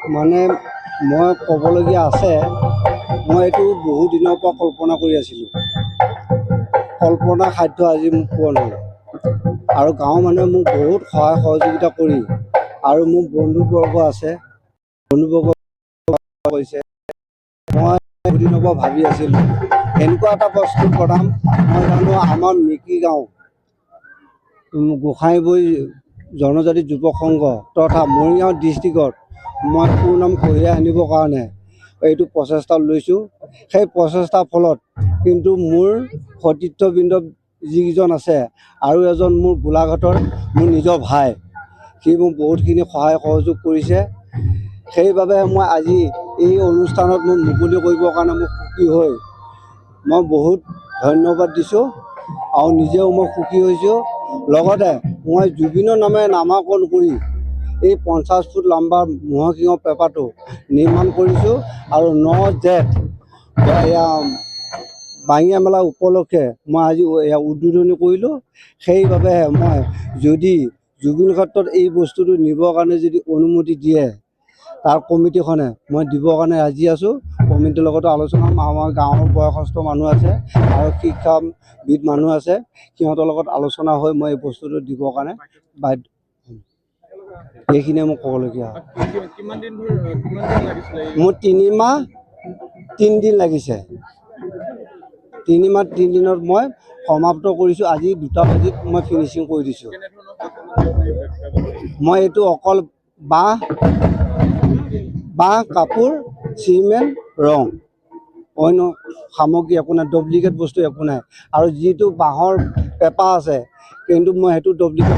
মানে মই ক'বলগীয়া আছে। মই এইটো বহু দিনৰ পৰা কল্পনা কৰি আছিলোঁ। কল্পনা সাধ্য আজি মোক পূৰণ হ'ল। আৰু গাঁৱৰ মানুহে মোক বহুত সহায় সহযোগিতা কৰি, আৰু মোৰ বন্ধুবৰ্গ আছে, বন্ধুবৰ্গ কৈছে। মই বহুদিনৰ পৰা ভাবি আছিলোঁ এনেকুৱা এটা বস্তু বনাম। মই জানো আমাৰ মিকি গাঁও গোসাইবুৰি জনজাতি যুৱক সংঘ তথা মৰিগাঁও ডিষ্ট্ৰিক্টত মই সুনাম কঢ়িয়াই আনিবৰ কাৰণে এইটো প্ৰচেষ্টা লৈছোঁ। সেই প্ৰচেষ্টাৰ ফলত কিন্তু মোৰ সতীৰ্থবৃন্দ যিকেইজন আছে, আৰু এজন মোৰ গোলাঘাটৰ মোৰ নিজৰ ভাই, সি মোক বহুতখিনি সহায় সহযোগ কৰিছে। সেইবাবে মই আজি এই অনুষ্ঠানত মোক মুকলি কৰিবৰ কাৰণে মোক সুখী হৈ মই বহুত ধন্যবাদ দিছোঁ, আৰু নিজেও মই সুখী হৈছোঁ। লগতে মই জুবিনৰ নামে নামাকৰণ কৰি এই 50 ফুট লাম্বা মহীশিঙৰ পেঁপাটো নিৰ্মাণ কৰিছোঁ। আৰু 9 জেঠ বাঙিয়া মেলা উপলক্ষে মই আজি উদ্বোধনী কৰিলোঁ। সেইবাবে মই যদি জুবিন ক্ষেত্ৰত এই বস্তুটো নিবৰ কাৰণে যদি অনুমতি দিয়ে, তাৰ কমিটিখনে মই দিবৰ কাৰণে ৰাজি আছোঁ। কমিটিৰ লগতো আলোচনা, আমাৰ গাঁৱৰ বয়সস্থ মানুহ আছে আৰু শিক্ষাবিদ মানুহ আছে, সিহঁতৰ লগত আলোচনা হৈ মই এই বস্তুটো দিবৰ কাৰণে বাধ্য। এইখিনিয়ে মোক ক'বলগীয়া। মোৰ 3 মাহ 3 দিন লাগিছে। 3 মাহ 3 দিনত মই সমাপ্ত কৰিছোঁ। আজি 2টা বজাত মই ফিনিচিং কৰি দিছোঁ। মই এইটো অকল বাঁহ, কাপোৰ, চিমেণ্ট, ৰং, অন্য সামগ্ৰী একো নাই, ডুপ্লিকেট বস্তু একো নাই। আৰু যিটো বাঁহৰ পেঁপা আছে, কিন্তু মই সেইটো ডুপ্লিকেট